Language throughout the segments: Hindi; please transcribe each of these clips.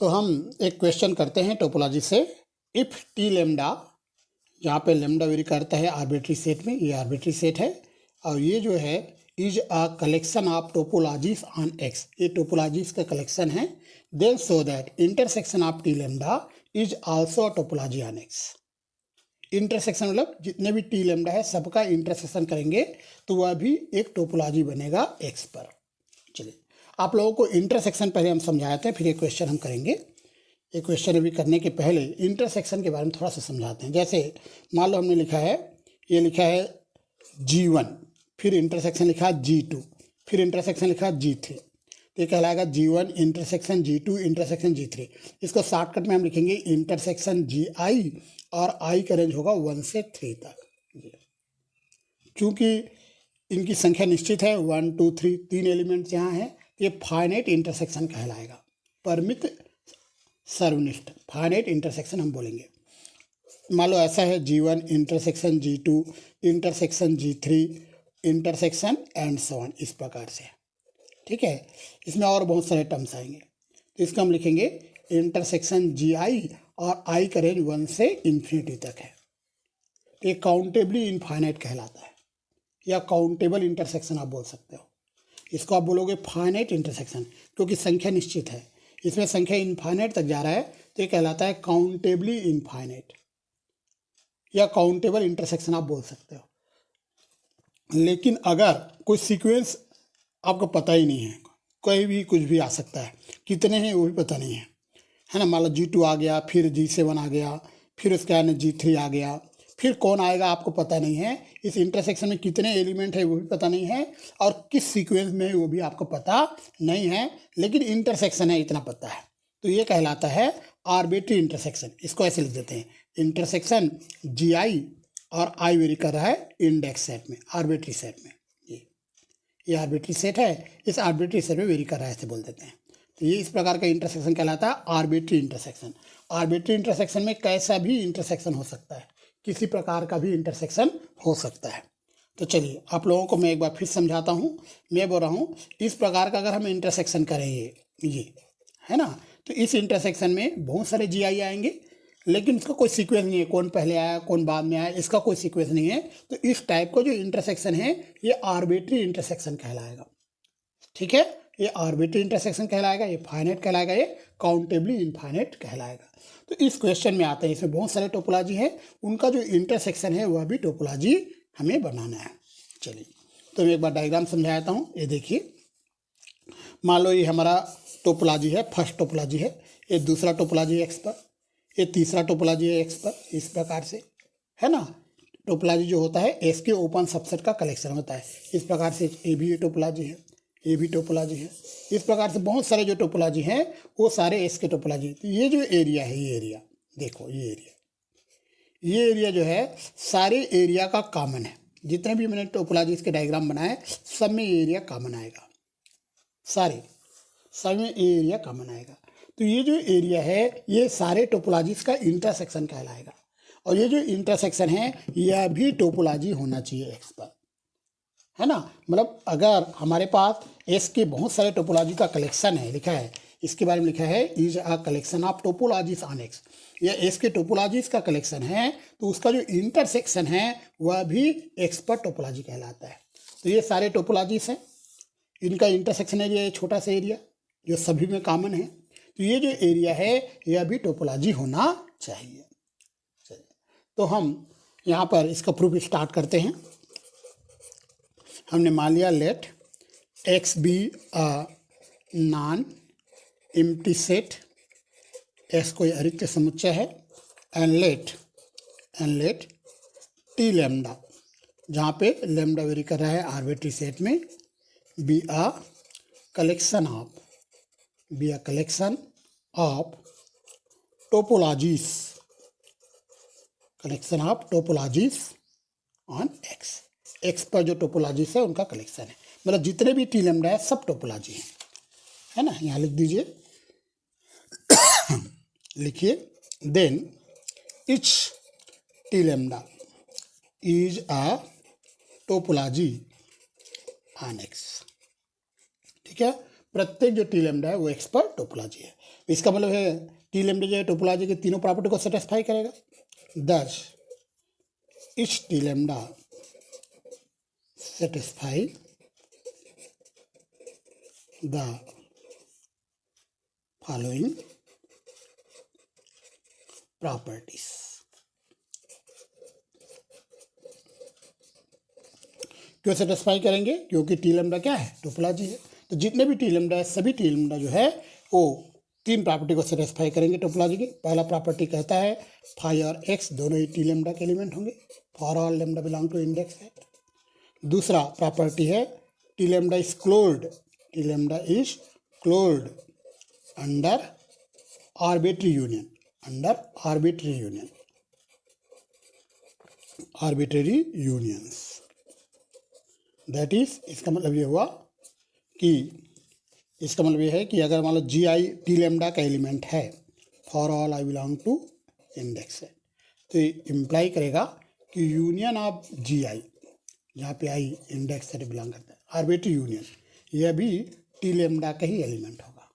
तो हम एक क्वेश्चन करते हैं टोपोलॉजी से। इफ टी लेमडा, जहाँ पे लेमडा वेरी करता है आर्बिट्री सेट में, ये आर्बिट्री सेट है और ये जो है is a collection of topologies on x, ये टोपोलॉजीज का कलेक्शन है। Then so that intersection of T lambda is also a topology on x. Intersection मतलब जितने भी टी लेमडा है सबका इंटरसेक्शन करेंगे तो वह भी एक टोपोलॉजी बनेगा एक्स पर। चलिए आप लोगों को इंटरसेक्शन पहले हम समझाते हैं, फिर ये क्वेश्चन हम करेंगे। ये क्वेश्चन अभी करने के पहले इंटरसेक्शन के बारे में थोड़ा सा समझाते हैं। जैसे मान लो हमने लिखा है, ये लिखा है G1, फिर इंटरसेक्शन लिखा है G2, फिर इंटरसेक्शन लिखा है G3, तो ये कहलाएगा G1 intersection G2 intersection G3। इसको शॉर्टकट में हम लिखेंगे इंटरसेक्शन GI और I का रेंज होगा 1 से 3 तक। चूँकि इनकी संख्या निश्चित है 1 2 3, 3 एलिमेंट्स यहाँ हैं, ये फाइनाइट इंटरसेक्शन कहलाएगा। परिमित सर्वनिष्ठ फाइनाइट इंटरसेक्शन हम बोलेंगे। मान लो ऐसा है G1 intersection G2 intersection G3 intersection and so on, इस प्रकार से। ठीक है, इसमें और बहुत सारे टर्म्स आएंगे, तो इसको हम लिखेंगे इंटरसेक्शन GI और I का रेंज 1 से इन्फिनिटी तक है। ये काउंटेबली इनफाइनाइट कहलाता है या काउंटेबल इंटरसेक्शन आप बोल सकते हो। इसको आप बोलोगे फाइनाइट इंटरसेक्शन, क्योंकि संख्या निश्चित है, इसमें संख्या इनफाइनाइट तक जा रहा है, तो ये कहलाता है काउंटेबली इनफाइनाइट या काउंटेबल इंटरसेक्शन आप बोल सकते हो। लेकिन अगर कोई सीक्वेंस आपको पता ही नहीं है, कोई भी कुछ भी आ सकता है, कितने हैं वो भी पता नहीं है ना। मान लो G2 आ गया, फिर G7 आ गया, फिर उसके बाद G3 आ गया, फिर कौन आएगा आपको पता नहीं है। इस इंटरसेक्शन में कितने एलिमेंट है वो भी पता नहीं है, और किस सीक्वेंस में है वो भी आपको पता नहीं है, लेकिन इंटरसेक्शन है इतना पता है, तो ये कहलाता है आर्बिट्री इंटरसेक्शन। इसको ऐसे लिख देते हैं, इंटरसेक्शन GI और I वेरी कर रहा है इंडेक्स सेट में, आर्बिट्री सेट में। ये आर्बिट्री सेट है, इस आर्बिट्री सेट में वेरी कर रहा है, ऐसे बोल देते हैं। तो ये इस प्रकार का इंटरसेक्शन कहलाता है आर्बिट्री इंटरसेक्शन। आर्बिट्री इंटरसेक्शन में कैसा भी इंटरसेक्शन हो सकता है, किसी प्रकार का भी इंटरसेक्शन हो सकता है। तो चलिए आप लोगों को मैं एक बार फिर समझाता हूँ। मैं बोल रहा हूँ इस प्रकार का अगर हम इंटरसेक्शन करेंगे, ये है ना, तो इस इंटरसेक्शन में बहुत सारे GI आएंगे, लेकिन इसका कोई सीक्वेंस नहीं है, कौन पहले आया कौन बाद में आया, इसका कोई सीक्वेंस नहीं है। तो इस टाइप का जो इंटरसेक्शन है ये आर्बिट्री इंटरसेक्शन कहलाएगा। ठीक है, ये आर्बिट्री इंटरसेक्शन कहलाएगा, ये फाइनाइट कहलाएगा, ये काउंटेबली इनफाइनाइट कहलाएगा। तो इस क्वेश्चन में आते हैं, इसमें बहुत सारे टोपोलॉजी है, उनका जो इंटरसेक्शन है वह भी टोपोलॉजी हमें बनाना है। चलिए तो मैं एक बार डायग्राम समझा देता हूँ। ये देखिए, मान लो ये हमारा टोपोलॉजी है, फर्स्ट टोपोलॉजी है, ये दूसरा टोपोलॉजी है एक्स पर, ये तीसरा टोपोलॉजी है एक्स पर, इस प्रकार से, है ना। टोपोलॉजी जो होता है एस के ओपन सबसेट का कलेक्शन होता है, इस प्रकार से। ये भी टोपोलॉजी है, ये भी टोपोलॉजी है, इस प्रकार से बहुत सारे जो टोपोलॉजी हैं वो सारे एस के टोपोलॉजी। तो ये जो एरिया है, ये एरिया देखो, ये एरिया जो है सारे एरिया का कॉमन है। जितने भी मैंने टोपोलॉजी के डायग्राम बनाए सब में ये एरिया कॉमन आएगा, सारे सब में ये एरिया कॉमन आएगा। तो ये जो एरिया है ये सारे टोपोलॉजीज का इंटरसेक्शन कहलाएगा, और ये जो इंटरसेक्शन है यह भी टोपोलॉजी होना चाहिए एक्स पर, है ना। मतलब अगर हमारे पास एस के बहुत सारे टोपोलॉजी का कलेक्शन है, लिखा है इसके बारे में, लिखा है is a collection of topologies on x, यह एस के टोपोलॉजीज का कलेक्शन है, तो उसका जो इंटरसेक्शन है वह भी एक्स पर टोपोलॉजी कहलाता है। तो ये सारे टोपोलॉजीज हैं, इनका इंटरसेक्शन एरिया ये छोटा सा एरिया जो सभी में कॉमन है, तो ये जो एरिया है यह भी टोपोलॉजी होना चाहिए। चलिए तो हम यहाँ पर इसका प्रूफ स्टार्ट करते हैं। हमने मान लिया let x be a non empty set, x कोई अरिक्त समुच्चय है, एंड लेट टी लेमडा, जहाँ पे लेमडा वेरी कर रहा है आर्बिट्री सेट में, be a collection of topologies on x पर जो टोपोलॉजीज है उनका कलेक्शन है। मतलब जितने भी टी लेमडा है सब टोपोलॉजी है ना। यहाँ लिख दीजिए, लिखिए, then each t lambda is a topology on x. ठीक है, प्रत्येक जो टी लेमडा है वो एक्स पर टोपोलॉजी है। इसका मतलब है टी लेमडा जो है टोपोलॉजी के तीनों प्रॉपर्टी को सेटिस्फाई करेगा। दस etch t lambda satisfy the following properties. क्यों सेटिस्फाई करेंगे? क्योंकि टी लेमडा क्या है? टोपोलॉजी है। तो जितने भी टी लेमडा है सभी टी लेमडा जो है वो तीन प्रॉपर्टी को सेटिस्फाई करेंगे टोपोलॉजी की। पहला प्रॉपर्टी कहता है फाइव और एक्स दोनों ही टी लेमडा के एलिमेंट होंगे for all lambda belong to index set. दूसरा प्रॉपर्टी है t lambda is closed, t lambda is closed under arbitrary union, under arbitrary union, arbitrary unions. That is, इसका मतलब ये हुआ कि इसका मतलब ये है कि अगर मान लो जी आई टी लेमडा का एलिमेंट है for all i belong to index है, तो ये इम्प्लाई करेगा कि यूनियन ऑफ जी आई, जहाँ पे आई इंडेक्स से बिलोंग करता है, आर्बिट्री यूनियन, यह भी टी लेमडा का ही एलिमेंट होगा।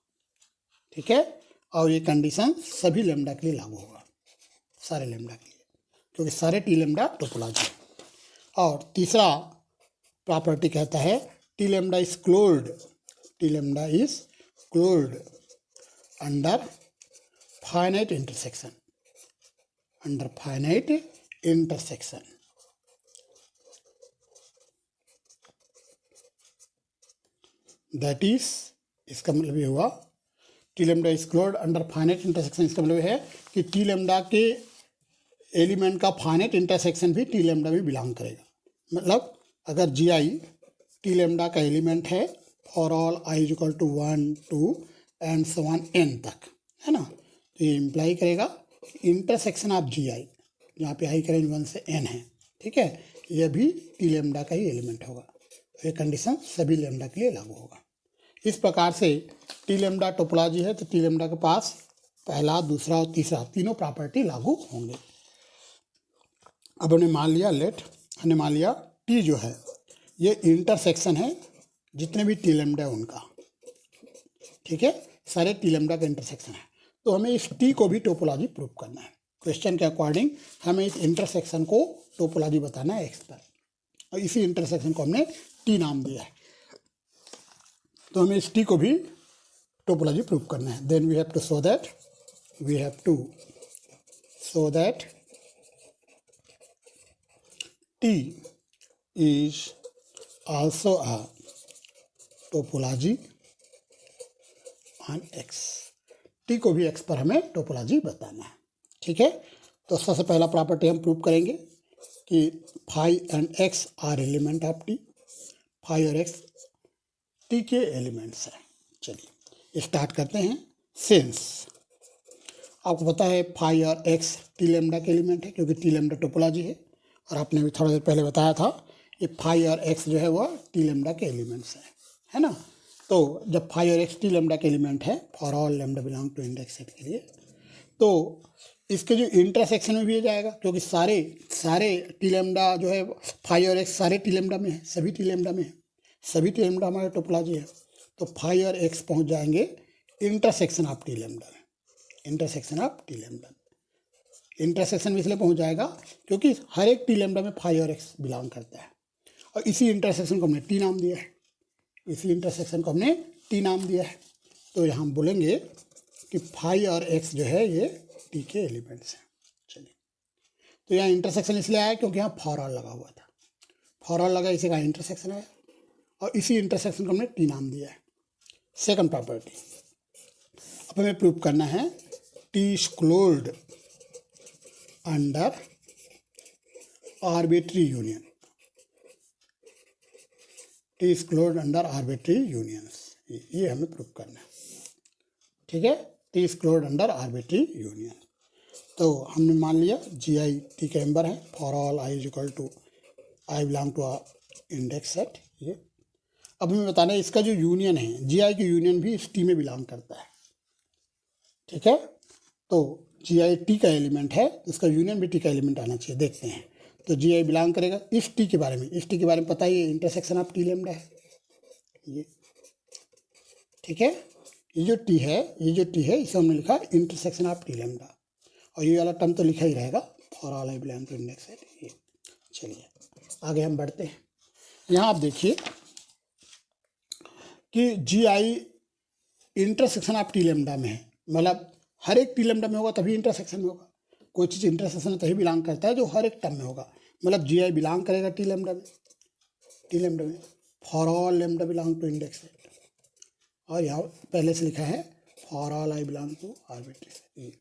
ठीक है, और ये कंडीशन सभी लेमडा के लिए लागू होगा, सारे लेमडा के लिए, क्योंकि सारे टी लेमडा टोपोलॉजी है। और तीसरा प्रॉपर्टी कहता है t lambda is closed, t lambda is closed under finite intersection, under finite intersection. That is, इसका मतलब ये हुआ t lambda is closed under finite intersection. इसका मतलब है कि टी लेमडा के एलिमेंट का फाइनाइट इंटरसेक्शन भी टी लेमडा में बिलोंग करेगा। मतलब अगर जी आई टी लेमडा का एलिमेंट है for all i is equal to 1 2 and so on n तक, है ना, तो ये इम्प्लाई करेगा इंटरसेक्शन ऑफ जी आई, जहाँ पे आई का रेंज 1 से n है, ठीक है, यह भी टी लेमडा का ही एलिमेंट होगा। ये कंडीशन सभी लेमडा के लिए लागू होगा। इस प्रकार से टी लेमडा टोपोलॉजी है, तो टी लेमडा के पास पहला, दूसरा और तीसरा तीनों प्रॉपर्टी लागू होंगे। अब हमने मान लिया हमने मान लिया टी जो है ये इंटरसेक्शन है जितने भी टी लेमडा है उनका, ठीक है, सारे टी लेमडा का इंटरसेक्शन है। तो हमें इस टी को भी टोपोलॉजी प्रूव करना है। क्वेश्चन के अकॉर्डिंग हमें इस इंटरसेक्शन को टोपोलॉजी बताना है एक्स पर, और इसी इंटरसेक्शन को हमने टी नाम दिया है। तो हमें इस टी को भी टोपोलॉजी प्रूव करना है। Then we have to show that t is also a topology on x। T को भी x पर हमें टोपोलॉजी बताना है, ठीक है। तो सबसे पहला प्रॉपर्टी हम प्रूव करेंगे कि five and x are element of t, five और एक्स टी के एलिमेंट्स हैं। चलिए स्टार्ट करते हैं। सिंस आपको पता है फाइव और एक्स टी लेमडा के एलिमेंट है, क्योंकि टी लेमडा टोपोलॉजी है, और आपने भी थोड़ा देर पहले बताया था ये फाइव और एक्स जो है वह टी लेमडा के एलिमेंट्स हैं, है ना। तो जब फाइव और एक्स टी लेमडा के एलिमेंट है for all lambda belong to index set के लिए, तो इसके जो इंटरसेक्शन में भी ये जाएगा, क्योंकि सारे टी लेमडा जो है फाइव और एक्स सारे टी लेमडा में है, सभी टी लेमडा में है, सभी टी लेमडा हमारे टोपोलॉजी है। तो फाइव और एक्स पहुँच जाएंगे इंटरसेक्शन ऑफ टी लेमडा में, intersection of T lambda. Intersection में इसलिए पहुँच जाएगा क्योंकि हर एक टी लेमडा में फाइव और एक्स बिलोंग करता है, और इसी इंटरसेक्शन को हमने टी नाम दिया है, इसी इंटरसेक्शन को हमने टी नाम दिया है। तो यहाँ हम बोलेंगे कि फाइव और एक्स जो है ये टी के एलिमेंट्स हैं। चलिए, तो यहाँ इंटरसेक्शन इसलिए आया क्योंकि यहाँ फॉर ऑल लगा हुआ था, फॉर ऑल लगा, इसी का इंटरसेक्शन आया, और इसी इंटरसेक्शन को हमने टी नाम दिया है। सेकंड प्रॉपर्टी अब हमें प्रूव करना है t is closed under arbitrary union, t is closed under arbitrary unions, ये हमें प्रूव करना है, ठीक है। T is closed under arbitrary union. तो हमने मान लिया जी आई टी का मेंबर है for all i is equal to i belong to index set. ये अब हमें बताना है इसका जो यूनियन है, जी आई की यूनियन भी इस टी में बिलोंग करता है, ठीक है। तो जी आई टी का एलिमेंट है, इसका यूनियन भी टी का एलिमेंट आना चाहिए। देखते हैं, तो जी आई बिलोंग करेगा इस टी के बारे में, इस टी के बारे में पता ही है, इंटरसेक्शन ऑफ टी लेमडा है ये, ठीक है। ये जो टी है इसे हमने लिखा इंटरसेक्शन ऑफ टी लेमडा, और ये वाला टर्म तो लिखा ही रहेगा for all i belong to index set. ये चलिए आगे हम बढ़ते हैं। यहाँ आप देखिए कि जी आई इंटरसेक्शन ऑफ टी लेमडा में है, मतलब हर एक टी लेमडा में होगा तभी इंटरसेक्शन में होगा। कोई चीज़ इंटरसेक्शन तभी बिलोंग करता है जो हर एक टर्म में होगा, मतलब जी आई बिलोंग करेगा टी लेमडा में for all lambda belong to index set, और यहाँ पहले से लिखा है for all i belong to arbitrary set,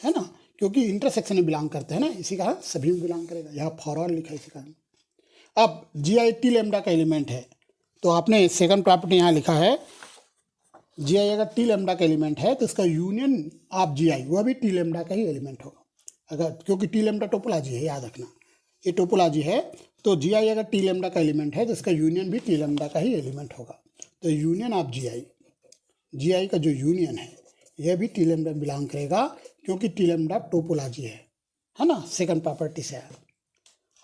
है ना, क्योंकि इंटरसेक्शन में बिलोंग करते हैं ना, इसी का सभी में बिलोंग करेगा। यहाँ फॉर ऑल लिखा है इसी कारण। अब जी आई टी लेमडा का एलिमेंट है, तो आपने सेकंड प्रॉपर्टी यहाँ लिखा है जी आई अगर टी लेमडा का एलिमेंट है तो इसका यूनियन ऑफ जी आई वह भी टी लेमडा का ही एलिमेंट होगा, अगर, क्योंकि टी लेमडा टोपोलॉजी है, याद रखना ये टोपोलॉजी है। तो जी आई अगर टी लेमडा का एलिमेंट है तो इसका यूनियन भी टी लेमडा का ही एलिमेंट होगा। तो यूनियन ऑफ जी आई का जो यूनियन है यह भी टी लेमडा बिलोंग करेगा, क्योंकि टी लेमडा टोपोलॉजी है ना, सेकंड प्रॉपर्टी से है।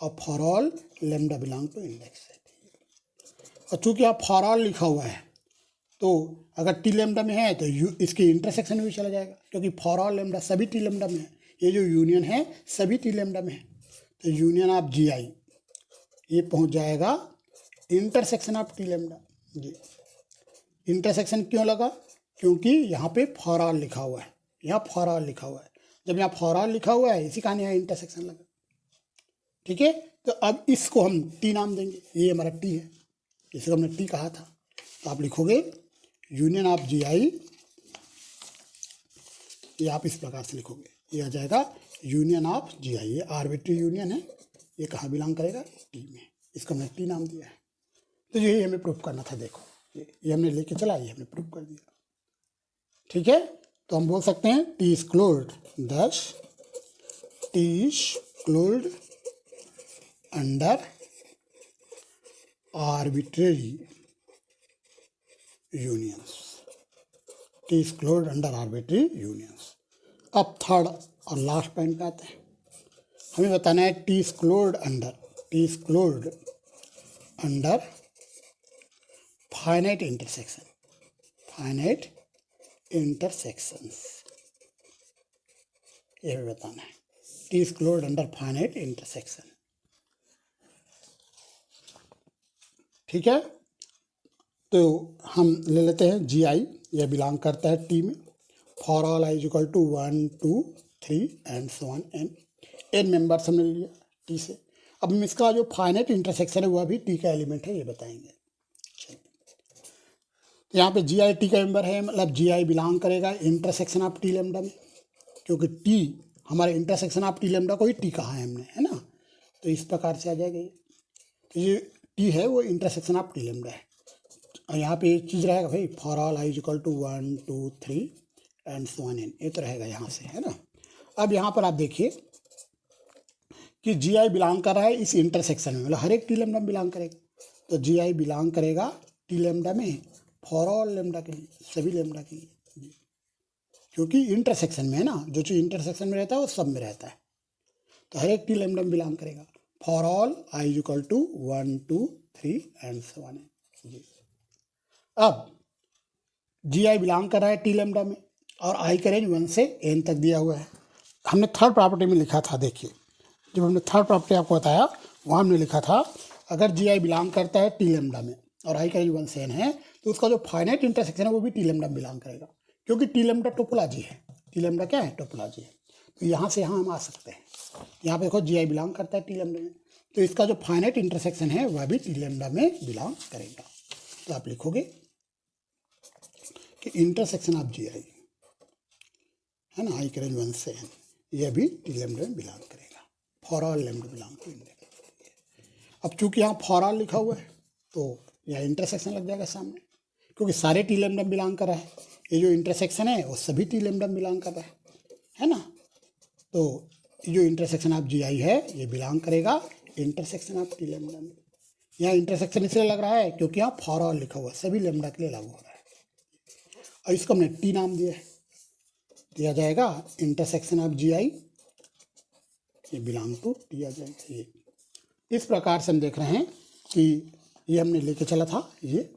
और for all lambda belong to index set, और चूंकि आप फॉर ऑल लिखा हुआ है तो अगर टी लेमडा में है तो इसके इंटरसेक्शन में भी चला जाएगा, क्योंकि फॉर ऑल लेमडा सभी टी लेमडा में है। ये जो यूनियन है सभी टी लेमडा में है, तो यूनियन ऑफ जी आई ये पहुंच जाएगा intersection of T lambda. Ji intersection क्यों लगा, क्योंकि यहाँ पे फॉर ऑल लिखा हुआ है, यहाँ फॉर ऑल लिखा हुआ है। जब यहाँ फॉर ऑल लिखा हुआ है इसी कारण यहाँ इंटरसेक्शन लगा, ठीक है। तो अब इसको हम टी नाम देंगे, ये हमारा टी है, इसको हमने टी कहा था। तो आप लिखोगे यूनियन ऑफ जी आई, ये आप इस प्रकार से लिखोगे, ये आ जाएगा यूनियन ऑफ जी आई। ये आर्बिट्री यूनियन है, ये कहाँ बिलोंग करेगा, टी में, इसको हमने टी नाम दिया है। तो यही हमें प्रूफ करना था, देखो ये हमने लेके चला, ये हमने प्रूफ कर दिया, ठीक है। तो हम बोल सकते हैं टी इज क्लोज्ड, दस T is closed under arbitrary unions, T is closed under arbitrary unions. अब थर्ड और लास्ट पॉइंट पे आते हैं, हमें बताना है t is closed under finite intersections, ये भी बताना है। T is closed under finite intersection, ठीक है। तो हम ले लेते हैं जी आई, यह बिलोंग करता है टी में, for all i is equal to 1 2 3 and so on n members हमने लिया टी से। अब हम इसका जो फाइनाइट इंटरसेक्शन है वह भी टी का एलिमेंट है, ये बताएंगे। तो यहाँ पे जी आई टी का मेंबर है, मतलब जी आई बिलोंग करेगा इंटरसेक्शन ऑफ टी लेमडा में, क्योंकि टी हमारे इंटरसेक्शन ऑफ टी लेमडा को ही टी कहा है हमने, है ना। तो इस प्रकार से आ जाएगा ये, तो ये टी है वो इंटरसेक्शन ऑफ टी लेमडा है। और यहाँ पे एक चीज़ रहेगा भाई, for all i is equal to 1 2 3 and so on n, ये तो रहेगा यहाँ से, है ना। अब यहाँ पर आप देखिए कि जी आई बिलोंग कर रहा है इस इंटरसेक्शन में, मतलब हर एक टी लेमडा में बिलोंग करेगा। तो जी आई बिलोंग करेगा टी लेमडा में फॉर ऑल लेमडा के लिए, सभी लेमडा के लिए, क्योंकि इंटरसेक्शन में है ना, जो चीज़ इंटरसेक्शन में रहता है वो सब में रहता है। तो हर एक टी लेमडा में बिलोंग करेगा, for all i is equal to 1 2 3 and so on n. अब जी आई बिलोंग कर रहा है टी लेमडा में, और आई का रेंज 1 से n तक दिया हुआ है। हमने थर्ड प्रॉपर्टी में लिखा था, देखिए जब हमने थर्ड प्रॉपर्टी आपको बताया वहाँ हमने लिखा था अगर जी आई बिलोंग करता है टी लेमडा में और आई का रेंज 1 से n है तो उसका जो फाइनाइट इंटरसेक्शन है वो भी टी लेमडा में बिलोंग करेगा, क्योंकि टी लेमडा टोपोलॉजी है। टी लेमडा क्या है, टोपोलॉजी है। तो यहाँ से यहाँ हम आ सकते हैं, यहाँ पे देखो जी आई बिलोंग करता है टी लेमडा में, तो इसका जो फाइनाइट इंटरसेक्शन है वह भी टी लेमडा में बिलोंग करेगा। तो आप लिखोगे कि इंटरसेक्शन ऑफ जी आई, है ना, आई का रेंज 1 से n, यह भी टी लेमडा में बिलोंग करेगा, for all lambda belong to index. अब चूंकि यहाँ फॉर ऑल लिखा हुआ है तो यह इंटरसेक्शन लग जाएगा सामने, क्योंकि सारे टी लेमडा में बिलोंग कर रहा है। ये जो इंटरसेक्शन है वो सभी टी लेमडा में बिलोंग कर रहा है ना। तो जो इंटरसेक्शन ऑफ जी आई है ये बिलोंग करेगा इंटरसेक्शन ऑफ टी लेमडा में। यहाँ इंटरसेक्शन इसलिए लग रहा है क्योंकि यहाँ फॉर ऑल लिखा हुआ है, सभी लेमडा के लिए लागू हो रहा है, और इसको हमने टी नाम दिया है, दिया जाएगा इंटरसेक्शन ऑफ जी आई, ये बिलोंग टू टी आ जाएगा। ये इस प्रकार से हम देख रहे हैं कि ये हमने लेके चला था ये,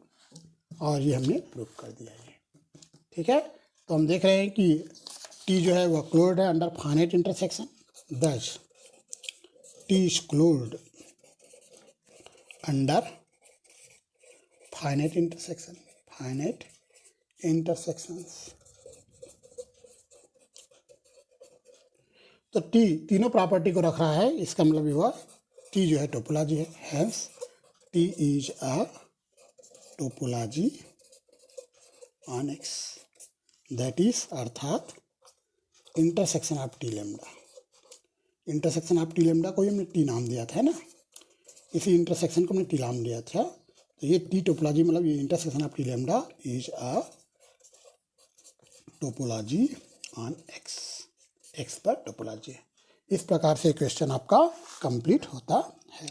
और ये हमने प्रूव कर दिया है। ठीक है, तो हम देख रहे हैं कि टी जो है वह क्लोज्ड है अंडर फाइनाइट इंटरसेक्शन, दस T is closed under finite intersection, finite intersections. तो टी तीनों प्रॉपर्टी को रख रहा है, इसका मतलब ये हुआ टी जो है टोपोलॉजी है, hence T is a topology on X, that is अर्थात intersection of T lambda. Intersection of T lambda को हमने टी नाम दिया था, है ना, इसी इंटरसेक्शन को हमने टी नाम दिया था। तो ये टी टोपोलॉजी मतलब ये intersection of T lambda is a topology on x, x पर टोपोलॉजी है। इस प्रकार से क्वेश्चन आपका कंप्लीट होता है।